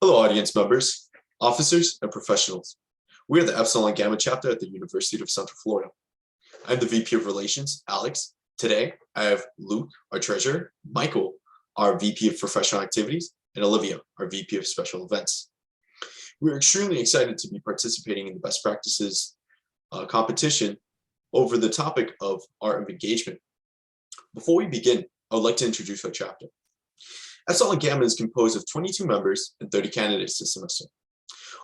Hello, audience members, officers, and professionals. We are the Epsilon Gamma Chapter at the University of Central Florida. I'm the VP of Relations, Alex. Today, I have Luke, our treasurer, Michael, our VP of Professional Activities, and Olivia, our VP of Special Events. We're extremely excited to be participating in the best practices competition over the topic of art of engagement. Before we begin, I would like to introduce our chapter. Epsilon Gamma is composed of 22 members and 30 candidates this semester.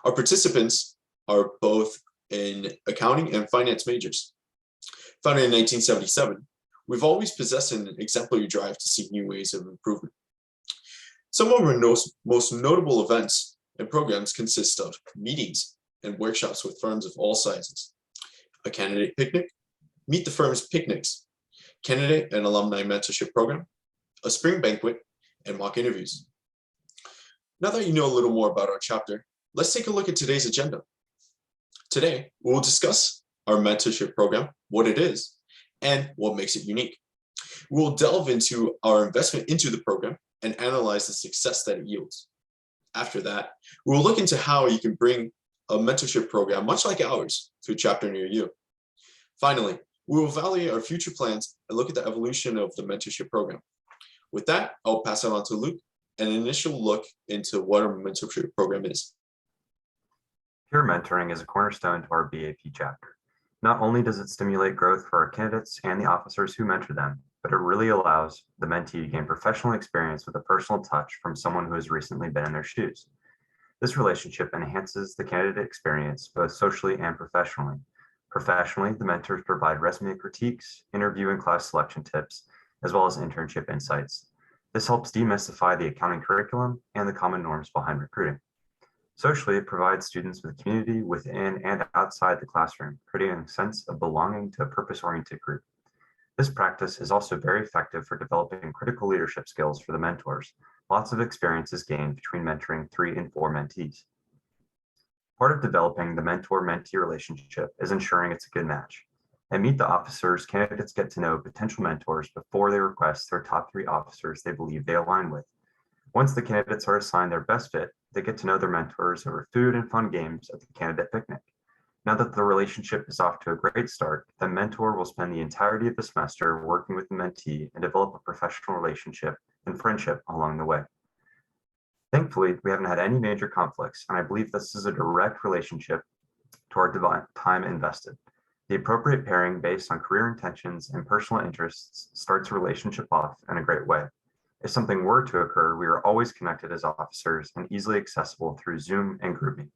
Our participants are both in accounting and finance majors. Founded in 1977, we've always possessed an exemplary drive to seek new ways of improvement. Some of our most notable events and programs consist of meetings and workshops with firms of all sizes, a candidate picnic, meet the firm's picnics, candidate and alumni mentorship program, a spring banquet, and mock interviews. Now that you know a little more about our chapter, let's take a look at today's agenda. Today, we will discuss our mentorship program, what it is, and what makes it unique. We will delve into our investment into the program and analyze the success that it yields. After that, we will look into how you can bring a mentorship program, much like ours, to a chapter near you. Finally, we will evaluate our future plans and look at the evolution of the mentorship program. With that, I'll pass it on to Luke, an initial look into what our mentorship program is. Peer mentoring is a cornerstone to our BAP chapter. Not only does it stimulate growth for our candidates and the officers who mentor them, but it really allows the mentee to gain professional experience with a personal touch from someone who has recently been in their shoes. This relationship enhances the candidate experience both socially and professionally. Professionally, the mentors provide resume critiques, interview and class selection tips, as well as internship insights. This helps demystify the accounting curriculum and the common norms behind recruiting. Socially, it provides students with community within and outside the classroom, creating a sense of belonging to a purpose-oriented group. This practice is also very effective for developing critical leadership skills for the mentors. Lots of experience is gained between mentoring 3 and 4 mentees. Part of developing the mentor-mentee relationship is ensuring it's a good match. At Meet the Officers, candidates get to know potential mentors before they request their top 3 officers they believe they align with. Once the candidates are assigned their best fit, they get to know their mentors over food and fun games at the candidate picnic. Now that the relationship is off to a great start, the mentor will spend the entirety of the semester working with the mentee and develop a professional relationship and friendship along the way. Thankfully, we haven't had any major conflicts, and I believe this is a direct relationship to our time invested. The appropriate pairing based on career intentions and personal interests starts a relationship off in a great way. If something were to occur, we are always connected as officers and easily accessible through Zoom and GroupMe.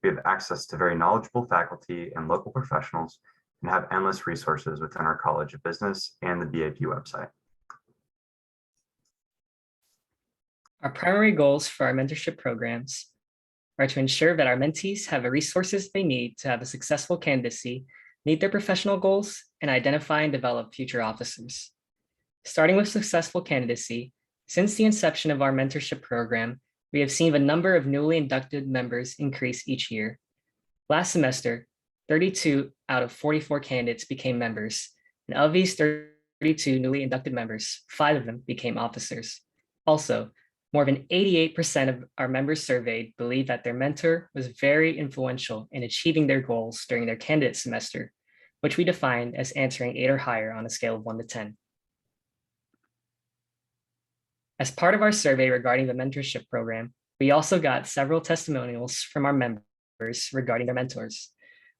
We have access to very knowledgeable faculty and local professionals and have endless resources within our College of Business and the BAP website. Our primary goals for our mentorship programs are to ensure that our mentees have the resources they need to have a successful candidacy, meet their professional goals, and identify and develop future officers. Starting with successful candidacy, since the inception of our mentorship program, we have seen the number of newly inducted members increase each year. Last semester, 32 out of 44 candidates became members, and of these 32 newly inducted members, 5 of them became officers. Also, more than 88% of our members surveyed believe that their mentor was very influential in achieving their goals during their candidate semester, which we define as answering 8 or higher on a scale of 1 to 10. As part of our survey regarding the mentorship program, we also got several testimonials from our members regarding their mentors.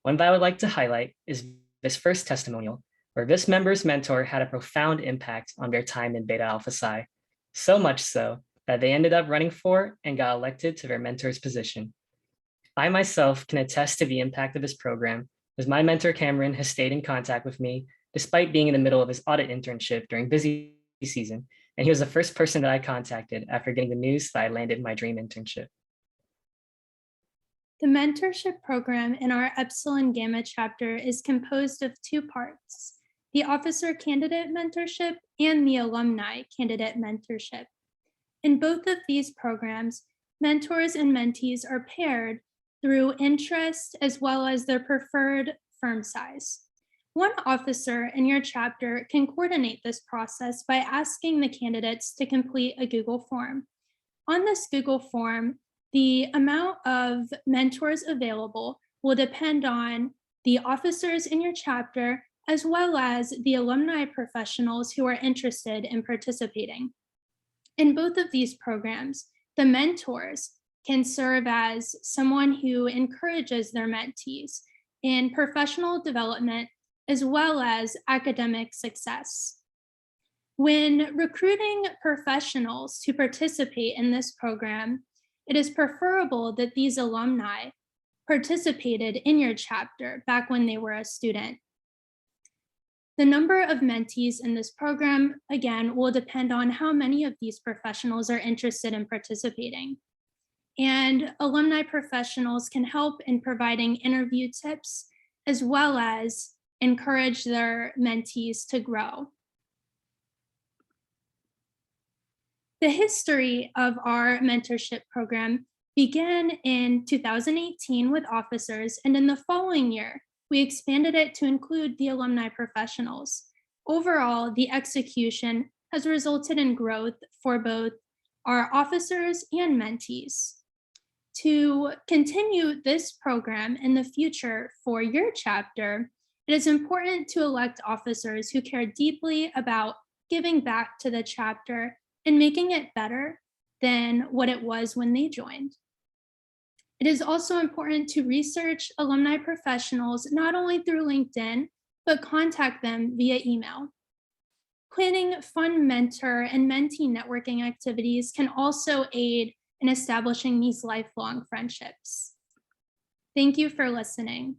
One that I would like to highlight is this first testimonial, where this member's mentor had a profound impact on their time in Beta Alpha Psi, so much so that they ended up running for and got elected to their mentor's position. I myself can attest to the impact of this program, as my mentor Cameron has stayed in contact with me despite being in the middle of his audit internship during busy season, and he was the first person that I contacted after getting the news that I landed my dream internship. The mentorship program in our Epsilon Gamma chapter is composed of 2 parts, the officer candidate mentorship and the alumni candidate mentorship. In both of these programs, mentors and mentees are paired through interest as well as their preferred firm size. One officer in your chapter can coordinate this process by asking the candidates to complete a Google form. On this Google form, The amount of mentors available will depend on the officers in your chapter, as well as the alumni professionals who are interested in participating. In both of these programs, the mentors can serve as someone who encourages their mentees in professional development as well as academic success. When recruiting professionals to participate in this program, it is preferable that these alumni participated in your chapter back when they were a student. The number of mentees in this program, again, will depend on how many of these professionals are interested in participating. And alumni professionals can help in providing interview tips as well as encourage their mentees to grow. The history of our mentorship program began in 2018 with officers, and in the following year, we expanded it to include the alumni professionals. Overall, the execution has resulted in growth for both our officers and mentees. To continue this program in the future for your chapter, it is important to elect officers who care deeply about giving back to the chapter and making it better than what it was when they joined. It is also important to research alumni professionals, not only through LinkedIn, but contact them via email. Planning fun mentor and mentee networking activities can also aid in establishing these lifelong friendships. Thank you for listening.